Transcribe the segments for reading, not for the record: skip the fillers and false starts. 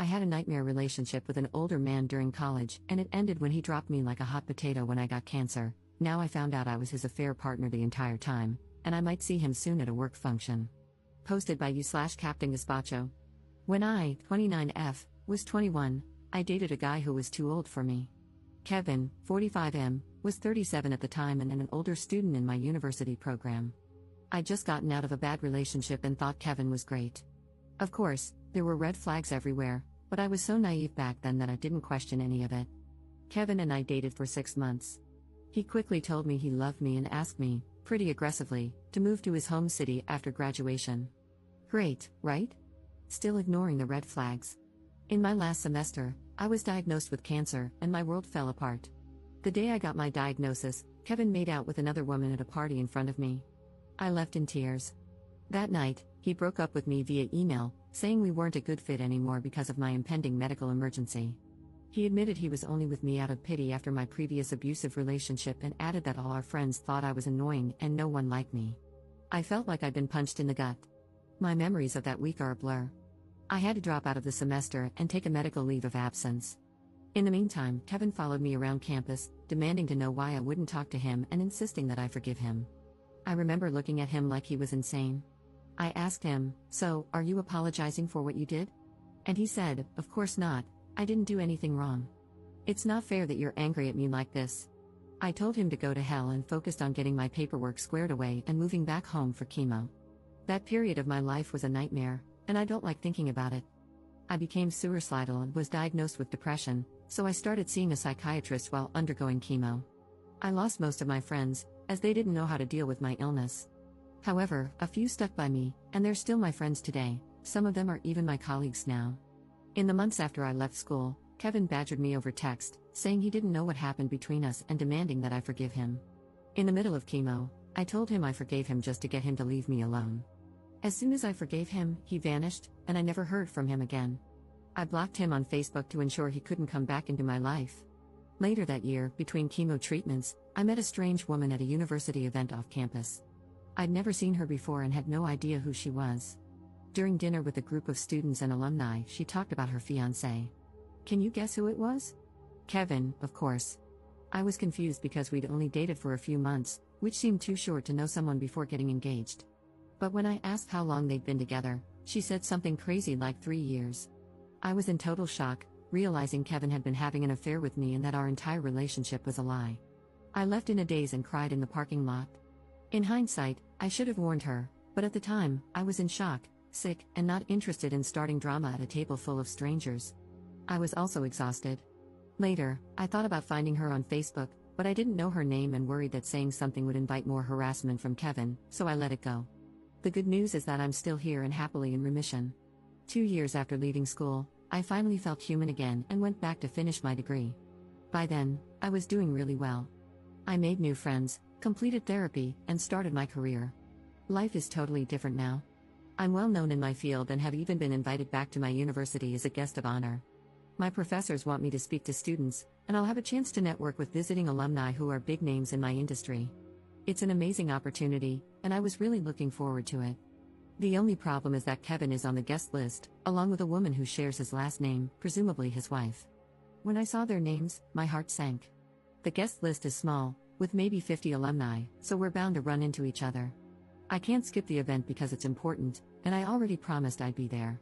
I had a nightmare relationship with an older man during college, and it ended when he dropped me like a hot potato when I got cancer. Now I found out I was his affair partner the entire time, and I might see him soon at a work function. Posted by you/Captain Gazpacho. When I, 29F, was 21, I dated a guy who was too old for me. Kevin, 45M, was 37 at the time and an older student in my university program. I'd just gotten out of a bad relationship and thought Kevin was great. Of course, there were red flags everywhere, but I was so naive back then that I didn't question any of it. Kevin and I dated for 6 months. He quickly told me he loved me and asked me, pretty aggressively, to move to his home city after graduation. Great, right? Still ignoring the red flags. In my last semester, I was diagnosed with cancer, and my world fell apart. The day I got my diagnosis, Kevin made out with another woman at a party in front of me. I left in tears. That night, he broke up with me via email, saying we weren't a good fit anymore because of my impending medical emergency. He admitted he was only with me out of pity after my previous abusive relationship and added that all our friends thought I was annoying and no one liked me. I felt like I'd been punched in the gut. My memories of that week are a blur. I had to drop out of the semester and take a medical leave of absence. In the meantime, Kevin followed me around campus, demanding to know why I wouldn't talk to him and insisting that I forgive him. I remember looking at him like he was insane. I asked him, "So, are you apologizing for what you did?" And he said, "Of course not, I didn't do anything wrong. It's not fair that you're angry at me like this." I told him to go to hell and focused on getting my paperwork squared away and moving back home for chemo. That period of my life was a nightmare, and I don't like thinking about it. I became suicidal and was diagnosed with depression, so I started seeing a psychiatrist while undergoing chemo. I lost most of my friends, as they didn't know how to deal with my illness. However, a few stuck by me, and they're still my friends today. Some of them are even my colleagues now. In the months after I left school, Kevin badgered me over text, saying he didn't know what happened between us and demanding that I forgive him. In the middle of chemo, I told him I forgave him just to get him to leave me alone. As soon as I forgave him, he vanished, and I never heard from him again. I blocked him on Facebook to ensure he couldn't come back into my life. Later that year, between chemo treatments, I met a strange woman at a university event off campus. I'd never seen her before and had no idea who she was. During dinner with a group of students and alumni, she talked about her fiancé. Can you guess who it was? Kevin, of course. I was confused because we'd only dated for a few months, which seemed too short to know someone before getting engaged. But when I asked how long they'd been together, she said something crazy like 3 years. I was in total shock, realizing Kevin had been having an affair with me and that our entire relationship was a lie. I left in a daze and cried in the parking lot. In hindsight, I should have warned her, but at the time, I was in shock, sick, and not interested in starting drama at a table full of strangers. I was also exhausted. Later, I thought about finding her on Facebook, but I didn't know her name and worried that saying something would invite more harassment from Kevin, so I let it go. The good news is that I'm still here and happily in remission. 2 years after leaving school, I finally felt human again and went back to finish my degree. By then, I was doing really well. I made new friends, completed therapy, and started my career. Life is totally different now. I'm well known in my field and have even been invited back to my university as a guest of honor. My professors want me to speak to students, and I'll have a chance to network with visiting alumni who are big names in my industry. It's an amazing opportunity, and I was really looking forward to it. The only problem is that Kevin is on the guest list, along with a woman who shares his last name, presumably his wife. When I saw their names, my heart sank. The guest list is small, with maybe 50 alumni, so we're bound to run into each other. I can't skip the event because it's important, and I already promised I'd be there.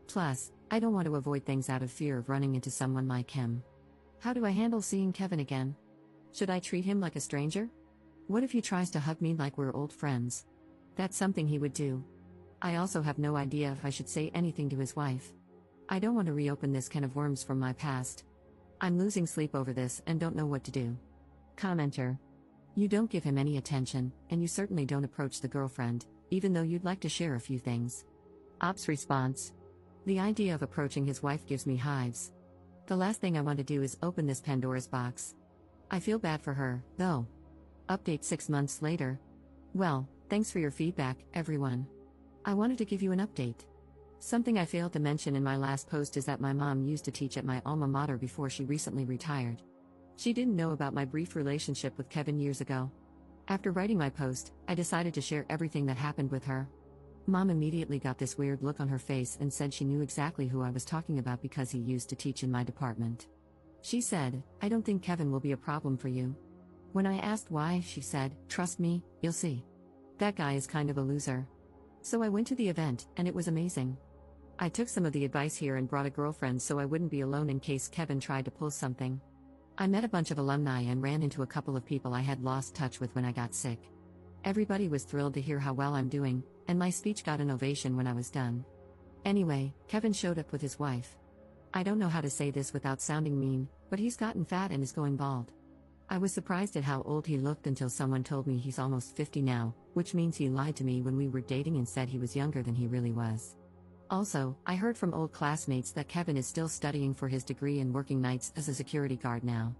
Plus, I don't want to avoid things out of fear of running into someone like him. How do I handle seeing Kevin again? Should I treat him like a stranger? What if he tries to hug me like we're old friends? That's something he would do. I also have no idea if I should say anything to his wife. I don't want to reopen this can of worms from my past. I'm losing sleep over this and don't know what to do. Commenter. You don't give him any attention, and you certainly don't approach the girlfriend, even though you'd like to share a few things. Ops response. The idea of approaching his wife gives me hives. The last thing I want to do is open this Pandora's box. I feel bad for her, though. Update 6 months later. Well, thanks for your feedback, everyone. I wanted to give you an update. Something I failed to mention in my last post is that my mom used to teach at my alma mater before she recently retired. She didn't know about my brief relationship with Kevin years ago. After writing my post, I decided to share everything that happened with her. Mom immediately got this weird look on her face and said she knew exactly who I was talking about because he used to teach in my department. She said, "I don't think Kevin will be a problem for you." When I asked why, she said, "Trust me, you'll see. That guy is kind of a loser." So I went to the event, and it was amazing. I took some of the advice here and brought a girlfriend so I wouldn't be alone in case Kevin tried to pull something. I met a bunch of alumni and ran into a couple of people I had lost touch with when I got sick. Everybody was thrilled to hear how well I'm doing, and my speech got an ovation when I was done. Anyway, Kevin showed up with his wife. I don't know how to say this without sounding mean, but he's gotten fat and is going bald. I was surprised at how old he looked until someone told me he's almost 50 now, which means he lied to me when we were dating and said he was younger than he really was. Also, I heard from old classmates that Kevin is still studying for his degree and working nights as a security guard now.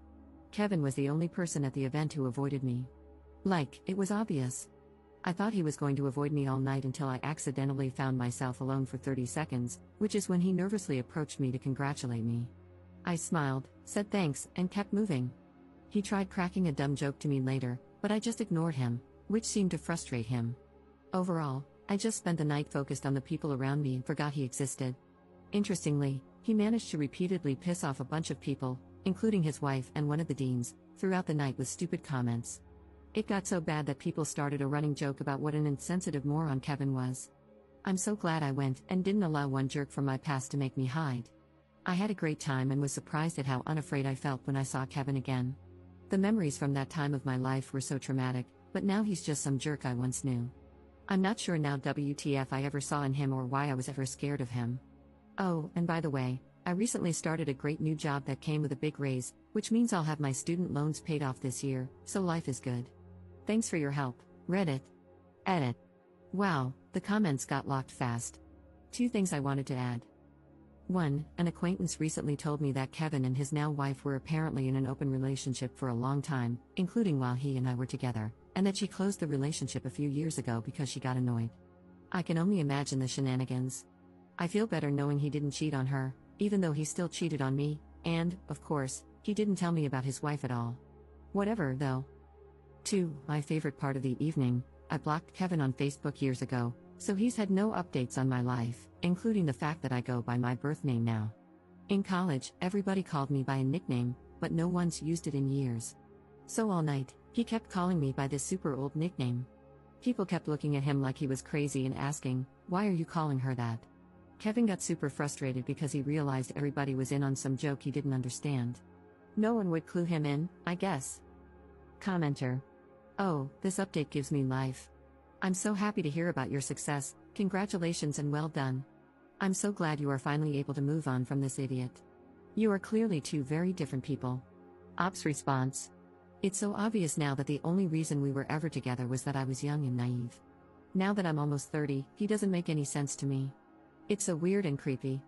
Kevin was the only person at the event who avoided me. Like, it was obvious. I thought he was going to avoid me all night until I accidentally found myself alone for 30 seconds, which is when he nervously approached me to congratulate me. I smiled, said thanks, and kept moving. He tried cracking a dumb joke to me later, but I just ignored him, which seemed to frustrate him. Overall, I just spent the night focused on the people around me and forgot he existed. Interestingly, he managed to repeatedly piss off a bunch of people, including his wife and one of the deans, throughout the night with stupid comments. It got so bad that people started a running joke about what an insensitive moron Kevin was. I'm so glad I went and didn't allow one jerk from my past to make me hide. I had a great time and was surprised at how unafraid I felt when I saw Kevin again. The memories from that time of my life were so traumatic, but now he's just some jerk I once knew. I'm not sure now WTF I ever saw in him or why I was ever scared of him. Oh, and by the way, I recently started a great new job that came with a big raise, which means I'll have my student loans paid off this year, so life is good. Thanks for your help, Reddit. Edit. Wow, the comments got locked fast. 2 things I wanted to add. 1. An acquaintance recently told me that Kevin and his now wife were apparently in an open relationship for a long time, including while he and I were together, and that she closed the relationship a few years ago because she got annoyed. I can only imagine the shenanigans. I feel better knowing he didn't cheat on her, even though he still cheated on me, and, of course, he didn't tell me about his wife at all. Whatever, though. 2. My favorite part of the evening, I blocked Kevin on Facebook years ago, so he's had no updates on my life, including the fact that I go by my birth name now. In college, everybody called me by a nickname, but no one's used it in years. So all night, he kept calling me by this super old nickname. People kept looking at him like he was crazy and asking, "Why are you calling her that?" Kevin got super frustrated because he realized everybody was in on some joke he didn't understand. No one would clue him in, I guess. Commenter. Oh, this update gives me life. I'm so happy to hear about your success, congratulations and well done. I'm so glad you are finally able to move on from this idiot. You are clearly 2 very different people. Ops response. It's so obvious now that the only reason we were ever together was that I was young and naive. Now that I'm almost 30, he doesn't make any sense to me. It's so weird and creepy.